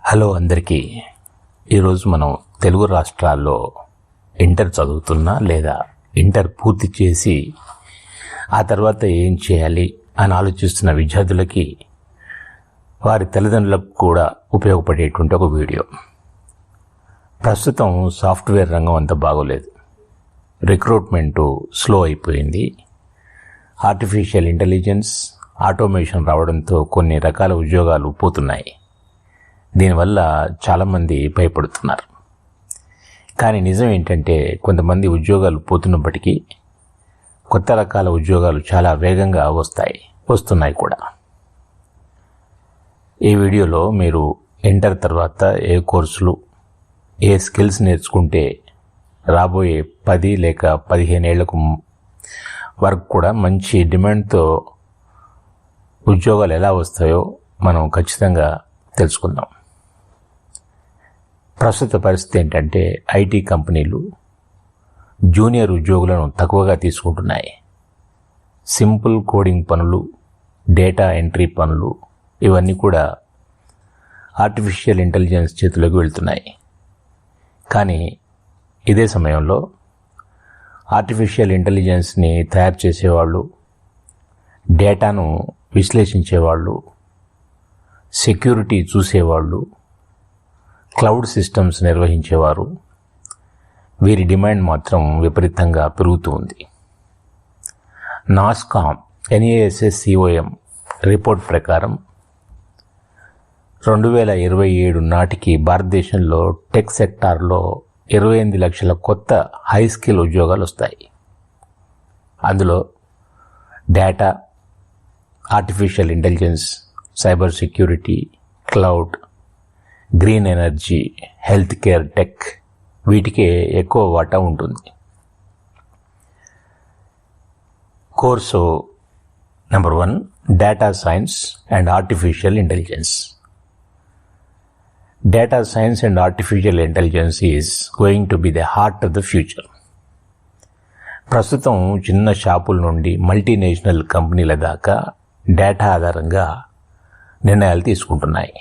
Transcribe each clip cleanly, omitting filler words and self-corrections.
Hello అందరికీ. ఈరోజు మనం తెలుగు రాష్ట్రాల్లో ఇంటర్ చదువుతున్నా లేదా ఇంటర్ పూర్తి చేసి ఆ తర్వాత ఏం చేయాలి అని ఆలోచిస్తున్న విద్యార్థులకి, వారి తల్లిదండ్రులకు కూడా ఉపయోగపడేటువంటి ఒక వీడియో. ప్రస్తుతం సాఫ్ట్వేర్ రంగం అంత బాగోలేదు. రిక్రూట్మెంటు స్లో అయిపోయింది. ఆర్టిఫిషియల్ ఇంటెలిజెన్స్, ఆటోమేషన్ రావడంతో కొన్ని రకాల ఉద్యోగాలు పోతున్నాయి. దీనివల్ల చాలామంది భయపడుతున్నారు. కానీ నిజం ఏంటంటే, కొంతమంది ఉద్యోగాలు పోతున్నప్పటికీ కొత్త రకాల ఉద్యోగాలు చాలా వేగంగా వస్తున్నాయి కూడా. ఈ వీడియోలో మీరు ఇంటర్ తర్వాత ఏ కోర్సులు, ఏ స్కిల్స్ నేర్చుకుంటే రాబోయే 10 లేక 15 ఏళ్లకు వరకు కూడా మంచి డిమాండ్తో ఉద్యోగాలు ఎలా వస్తాయో మనం ఖచ్చితంగా తెలుసుకుందాం. ప్రస్తుత పరిస్థితి ఏంటంటే, ఐటీ కంపెనీలు జూనియర్ ఉద్యోగులను తక్కువగా తీసుకుంటున్నాయి. సింపుల్ కోడింగ్ పనులు, డేటా ఎంట్రీ పనులు ఇవన్నీ కూడా ఆర్టిఫిషియల్ ఇంటెలిజెన్స్ చేతిలోకి వెళ్తున్నాయి. కానీ ఇదే సమయంలో ఆర్టిఫిషియల్ ఇంటెలిజెన్స్ని తయారు చేసేవాళ్ళు, డేటాను విశ్లేషించేవాళ్ళు, సెక్యూరిటీ చూసేవాళ్ళు, క్లౌడ్ సిస్టమ్స్ నిర్వహించేవారు, వీరి డిమాండ్ మాత్రం విపరీతంగా పెరుగుతూ ఉంది. నాస్కామ్ NASSCOM రిపోర్ట్ ప్రకారం 2027 నాటికి భారతదేశంలో టెక్ సెక్టార్లో 28 లక్షల కొత్త హై స్కిల్ ఉద్యోగాలు వస్తాయి. అందులో data, artificial intelligence, cyber security, cloud, green energy, health care, tech వీటికే ఎక్కువ వాటా ఉంటుంది. Course number 1, data science and artificial intelligence. Data science and artificial intelligence is going to be the heart of the future. ప్రస్తుతం చిన్న షాపుల నుండి multinational కంపెనీల దాకా డేటా ఆధారంగా నిర్ణయాలు తీసుకుంటున్నాయి.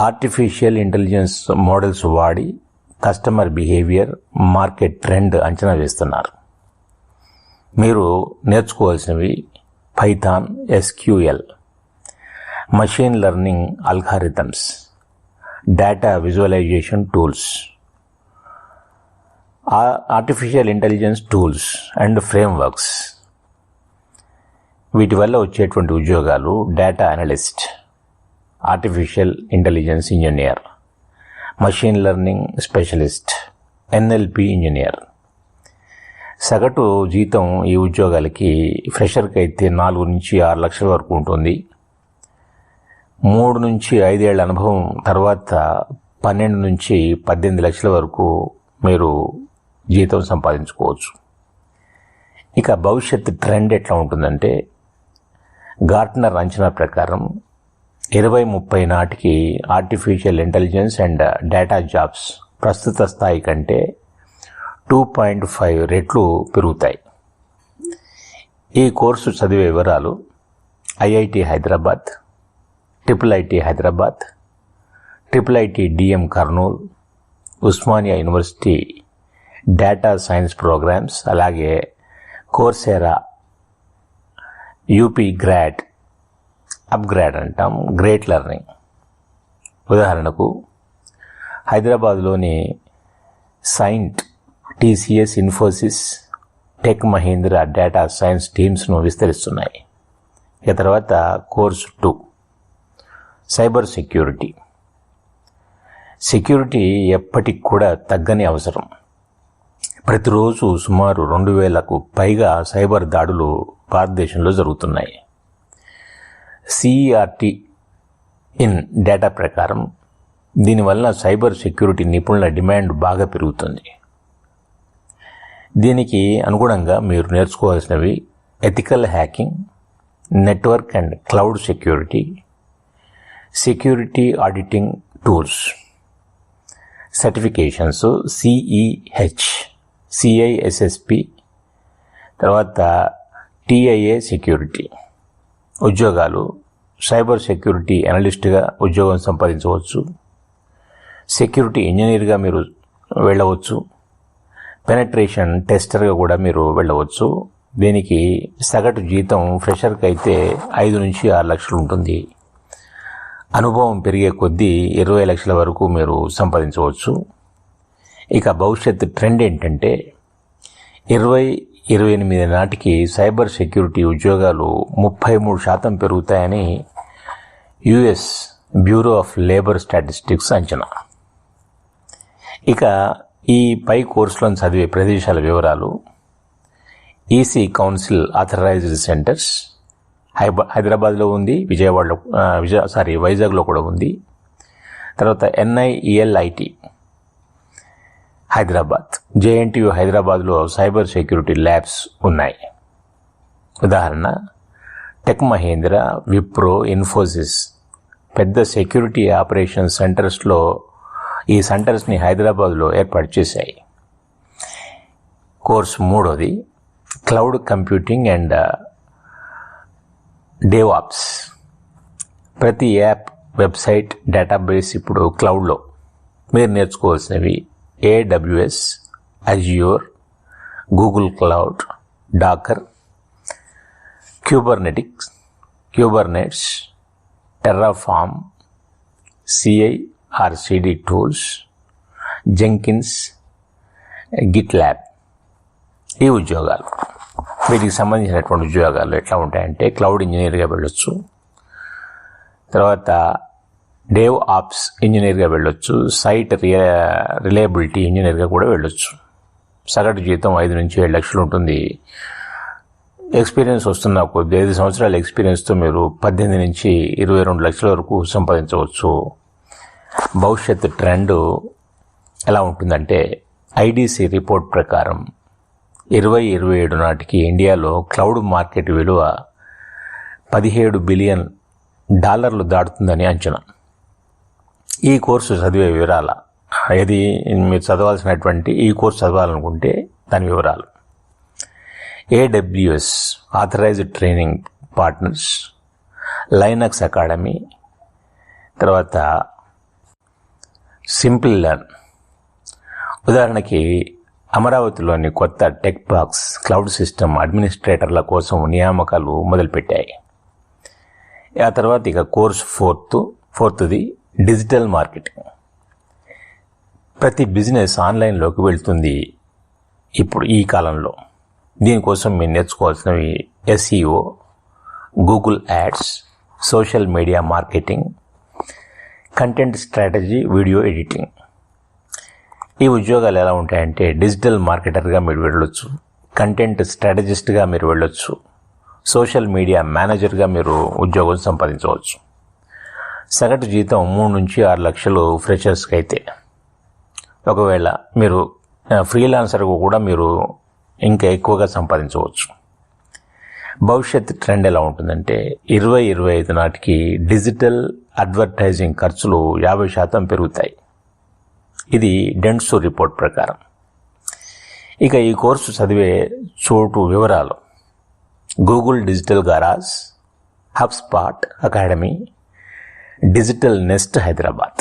ఆర్టిఫిషియల్ ఇంటెలిజెన్స్ మోడల్స్ వాడి కస్టమర్ బిహేవియర్, మార్కెట్ ట్రెండ్ అంచనా వేస్తున్నారు. మీరు నేర్చుకోవాల్సినవి Python, SQL, machine learning algorithms, data visualisation tools, artificial intelligence tools and frameworks. వీటి వల్ల వచ్చేటువంటి ఉద్యోగాలు data analyst, artificial intelligence engineer, machine learning specialist, NLP engineer. సగటు జీతం ఈ ఉద్యోగాలకి ఫ్రెషర్కి అయితే 4 నుంచి 6 లక్షల వరకు ఉంటుంది. 3 నుంచి 5 ఏళ్ల అనుభవం తర్వాత 12 నుంచి 18 లక్షల వరకు మీరు జీతం సంపాదించుకోవచ్చు. ఇక భవిష్యత్ ట్రెండ్ ఎట్లా ఉంటుందంటే, గార్ట్నర్ అంచనా ప్రకారం 2030 నాటికి artificial intelligence and data jobs ప్రస్తుత స్థాయి కంటే 2.5 రెట్లు పెరుగుతాయి. ఈ కోర్సు చదివే వివరాలు IIT Hyderabad, IIIT Hyderabad, IIIT DM Kurnool, Osmania university data science programmes, అలాగే కోర్సెరా, UP గ్రాడ్, అప్గ్రేడ్ అంటాం, గ్రేట్ లెర్నింగ్. ఉదాహరణకు హైదరాబాద్లోని Cyient, TCS, Infosys, Tech Mahindra data science టీమ్స్ను విస్తరిస్తున్నాయి. ఇక తర్వాత కోర్సు 2, సైబర్ సెక్యూరిటీ. సెక్యూరిటీ ఎప్పటికి కూడా తగ్గని అవసరం. ప్రతిరోజు సుమారు 2000కు పైగా సైబర్ దాడులు భారతదేశంలో జరుగుతున్నాయి. CERT ఇన్ డేటా ప్రకారం దీనివల్ల సైబర్ సెక్యూరిటీ నిపుణుల డిమాండ్ బాగా పెరుగుతుంది. దీనికి అనుగుణంగా మీరు నేర్చుకోవాల్సినవి ethical hacking, network and cloud security, security auditing tools, certifications CEH, CISSP, తర్వాత TIA సెక్యూరిటీ. ఉద్యోగాలు సైబర్ సెక్యూరిటీ అనలిస్ట్గా ఉద్యోగం సంపాదించవచ్చు. సెక్యూరిటీ ఇంజనీర్గా మీరు వెళ్ళవచ్చు. పెనట్రేషన్ టెస్టర్గా కూడా మీరు వెళ్ళవచ్చు. దీనికి సగటు జీతం ఫ్రెషర్కి అయితే 5 నుంచి 6 లక్షలు ఉంటుంది. అనుభవం పెరిగే కొద్దీ 20 లక్షల వరకు మీరు సంపాదించవచ్చు. ఇక భవిష్యత్ ట్రెండ్ ఏంటంటే 2028 నాటికి సైబర్ సెక్యూరిటీ ఉద్యోగాలు 33% పెరుగుతాయని US bureau of labour statistics అంచనా. ఇక ఈ పై కోర్సులను చదివే ప్రదేశాల వివరాలు: ఈసీ కౌన్సిల్ ఆథరైజ్డ్ సెంటర్స్ హైదరాబాద్లో ఉంది, వైజాగ్లో కూడా ఉంది. తర్వాత NIELIT హైదరాబాద్, JNTU హైదరాబాద్లో సైబర్ సెక్యూరిటీ ల్యాబ్స్ ఉన్నాయి. ఉదాహరణ టెక్ మహీంద్రా, విప్రో, ఇన్ఫోసిస్ పెద్ద సెక్యూరిటీ ఆపరేషన్ సెంటర్స్లో ఈ సెంటర్స్ని హైదరాబాద్లో ఏర్పాటు చేశాయి. కోర్సు 3వది క్లౌడ్ కంప్యూటింగ్ అండ్ డెవాప్స్. ప్రతి యాప్, వెబ్సైట్, డేటాబేస్ ఇప్పుడు క్లౌడ్లో. మీరు నేర్చుకోవాల్సినవి AWS, Azure, Google cloud, Docker, Kubernetes, Terraform, CI/CD tools, Jenkins, GitLab. ఈ ఉద్యోగాలు, వీటికి సంబంధించినటువంటి ఉద్యోగాలు ఎట్లా ఉంటాయంటే క్లౌడ్ ఇంజనీర్గా వెళ్ళొచ్చు. తర్వాత డేవ్ ఆప్స్ ఇంజనీర్గా వెళ్ళొచ్చు. సైట్ రిలయబిలిటీ ఇంజనీర్గా కూడా వెళ్ళొచ్చు. సగటు జీతం 5 నుంచి 7 లక్షలు ఉంటుంది. ఎక్స్పీరియన్స్ వస్తున్న కొద్ది 5 సంవత్సరాల ఎక్స్పీరియన్స్తో మీరు 18 నుంచి 22 లక్షల వరకు సంపాదించవచ్చు. భవిష్యత్తు ట్రెండ్ ఎలా ఉంటుందంటే IDC రిపోర్ట్ ప్రకారం 2027 నాటికి ఇండియాలో క్లౌడ్ మార్కెట్ విలువ $17 బిలియన్ దాటుతుందని అంచనా. ఈ కోర్సు చదివే వివరాల, ఇది మీరు చదవాల్సినటువంటి ఈ కోర్సు చదవాలనుకుంటే దాని వివరాలు: AWS authorised training partners, Linux academy, తర్వాత సింపుల్ లెర్న్. ఉదాహరణకి అమరావతిలోని కొత్త టెక్ బాక్స్ క్లౌడ్ సిస్టమ్ అడ్మినిస్ట్రేటర్ల కోసం నియామకాలు మొదలుపెట్టాయి. ఆ తర్వాత ఇక కోర్సు 4ది డిజిటల్ మార్కెటింగ్. ప్రతి బిజినెస్ ఆన్లైన్లోకి వెళ్తుంది ఇప్పుడు ఈ కాలంలో. దీనికోసం మీరు నేర్చుకోవాల్సినవి SEO, Google ads, social media marketing, content strategy, video editing. ఈ ఉద్యోగాలు ఎలా ఉంటాయంటే డిజిటల్ మార్కెటర్గా మీరు వెళ్ళొచ్చు, కంటెంట్ స్ట్రాటజిస్ట్గా మీరు వెళ్ళొచ్చు, సోషల్ మీడియా మేనేజర్గా మీరు ఉద్యోగం సంపాదించవచ్చు. సగటు జీతం 3 నుంచి 6 లక్షలు ఫ్రెషర్స్కి అయితే. ఒకవేళ మీరు ఫ్రీలాన్సర్కు కూడా మీరు ఇంకా ఎక్కువగా సంపాదించవచ్చు. భవిష్యత్ ట్రెండ్ ఎలా ఉంటుందంటే 2025 నాటికి డిజిటల్ అడ్వర్టైజింగ్ ఖర్చులు 50% పెరుగుతాయి. ఇది డెన్సో రిపోర్ట్ ప్రకారం. ఇక ఈ కోర్సు చదివే చోటు వివరాలు: Google digital garage, HubSpot academy, digital nest Hyderabad.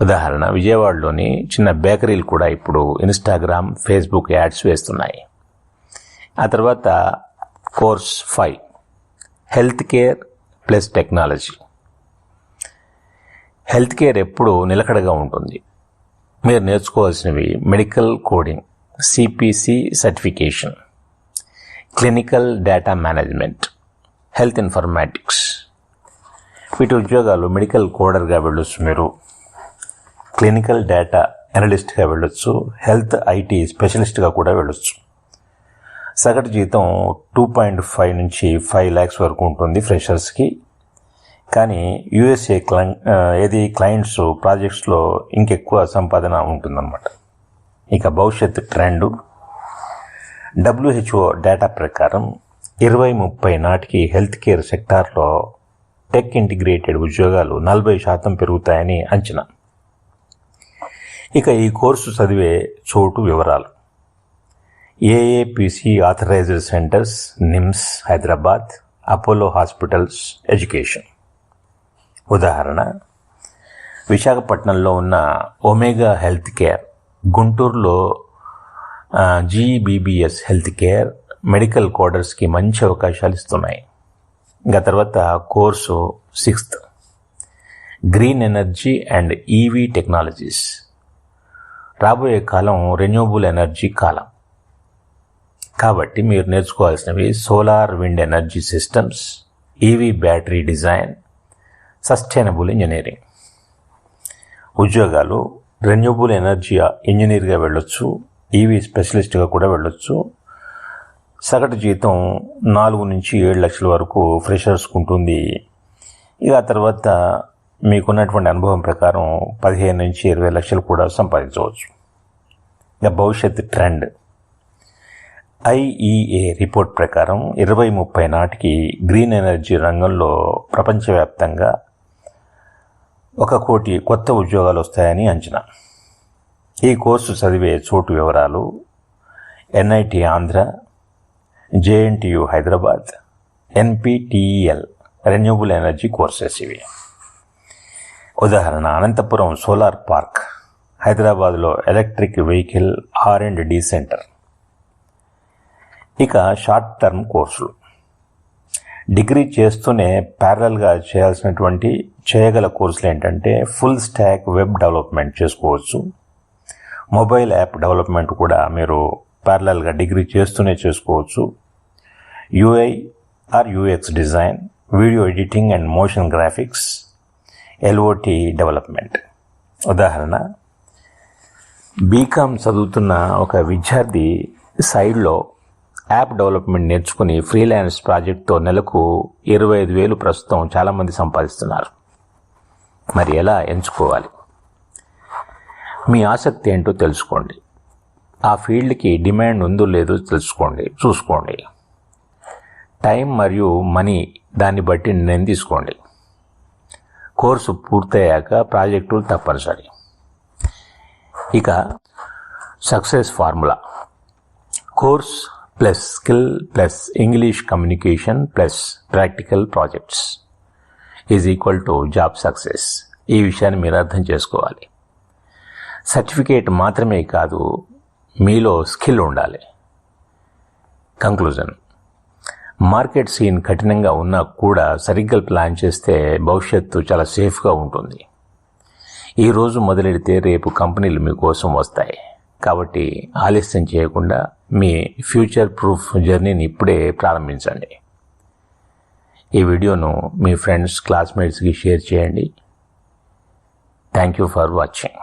ఉదాహరణ విజయవాడలోని చిన్న బేకరీలు కూడా ఇప్పుడు ఇన్స్టాగ్రామ్, ఫేస్బుక్ యాడ్స్ వేస్తున్నాయి. ఆ తర్వాత course 5 health care plus technology. Health care ఎప్పుడు నిలకడగా ఉంటుంది. మీరు నేర్చుకోవాల్సినవి medical coding, CPC certification, clinical data management, health informatics. వీటి ఉద్యోగాలు మెడికల్ కోడర్గా వెళ్ళొచ్చు, మీరు క్లినికల్ డేటా అనలిస్ట్గా వెళ్ళొచ్చు, హెల్త్ IT స్పెషలిస్ట్గా కూడా వెళ్ళొచ్చు. సగటు జీతం 2.5 నుంచి 5 lakhs వరకు ఉంటుంది ఫ్రెషర్స్కి. కానీ USA క్లయింట్స్ ప్రాజెక్ట్స్లో ఇంకెక్కువ సంపాదన ఉంటుందన్నమాట. ఇక భవిష్యత్తు ట్రెండు: WHO డేటా ప్రకారం 2030 నాటికి హెల్త్ కేర్ సెక్టార్లో టెక్ ఇంటిగ్రేటెడ్ ఉద్యోగాలు 40% పెరుగుతాయని అంచనా. ఇక ఈ కోర్సు చదివే చోటు వివరాలు: AAPC authorised centres, NIMS Hyderabad, Apollo hospitals education. ఉదాహరణ, విశాఖపట్నంలో ఉన్న ఒమేగా హెల్త్ కేర్, గుంటూరులో GBBS హెల్త్ కేర్ మెడికల్ కోడర్స్కి మంచి అవకాశాలు ఇస్తున్నాయి. ఇంకా తర్వాత course 6th, green energy and EV technologies. రాబోయే కాలం రెన్యూవబుల్ ఎనర్జీ కాలం కాబట్టి మీరు నేర్చుకోవాల్సినవి solar, wind energy systems, EV battery design, sustainable engineering. ఉద్యోగాలు రెన్యూవబుల్ ఎనర్జీ ఇంజనీర్గా వెళ్ళొచ్చు, EV స్పెషలిస్ట్గా కూడా వెళ్ళొచ్చు. సగటు జీతం 4 నుంచి 7 లక్షల వరకు ఫ్రెషర్స్కు ఉంటుంది. ఇక ఆ తర్వాత మీకున్నటువంటి అనుభవం ప్రకారం 15 నుంచి 20 లక్షలు కూడా సంపాదించవచ్చు. ఇక భవిష్యత్ ట్రెండ్. IEA రిపోర్ట్ ప్రకారం 2030 నాటికి గ్రీన్ ఎనర్జీ రంగంలో ప్రపంచవ్యాప్తంగా 1 కోటి కొత్త ఉద్యోగాలు వస్తాయని అంచనా. ఈ కోర్సు చదివే చోటు వివరాలు: NIT Andhra, JNTU Hyderabad, NPTEL renewable energy courses ఇవి. ఉదాహరణ, అనంతపురం సోలార్ పార్క్, హైదరాబాద్లో ఎలక్ట్రిక్ వెహికల్ R&D సెంటర్. ఇక షార్ట్ టర్మ్ కోర్సులు. డిగ్రీ చేస్తూనే ప్యారలల్గా చేయగల కోర్సులు ఏంటంటే ఫుల్ స్టాక్ వెబ్ డెవలప్మెంట్ చేసుకోవచ్చు. మొబైల్ యాప్ డెవలప్మెంట్ కూడా మీరు ప్యారలల్గా డిగ్రీ చేస్తూనే చేసుకోవచ్చు. UI or UX design, video editing and motion graphics, LOT development. ఉదాహరణ, BCom చదువుతున్న ఒక విద్యార్థి సైడ్లో యాప్ డెవలప్మెంట్ నేర్చుకుని ఫ్రీలాన్స్ ప్రాజెక్ట్తో నెలకు 25,000 ప్రస్తుతం చాలామంది సంపాదిస్తున్నారు. మరి ఎలా ఎంచుకోవాలి? మీ ఆసక్తి ఏంటో తెలుసుకోండి. ఆ ఫీల్డ్కి డిమాండ్ ఉందో లేదో చూసుకోండి. టైం మరియు మనీ దాన్ని బట్టి నిర్ణయం తీసుకోండి. కోర్సు పూర్తయ్యాక ప్రాజెక్టులు తప్పనిసరి. ఇక success formula: course plus skill plus English communication plus practical projects = job success. ఈ విషయాన్ని మీరు అర్థం చేసుకోవాలి. సర్టిఫికేట్ మాత్రమే కాదు, మీలో స్కిల్ ఉండాలి. కంక్లూజన్: మార్కెట్ సీన్ కఠినంగా ఉన్నా కూడా సరిగ్గా ప్లాన్ చేస్తే భవిష్యత్తు చాలా సేఫ్గా ఉంటుంది. ఈరోజు మొదలెడితే రేపు కంపెనీలు మీకోసం వస్తాయి. కాబట్టి ఆలస్యం చేయకుండా మీ ఫ్యూచర్ ప్రూఫ్ జర్నీని ఇప్పుడే ప్రారంభించండి. ఈ వీడియోను మీ ఫ్రెండ్స్, క్లాస్మేట్స్కి షేర్ చేయండి. Thank you for watching.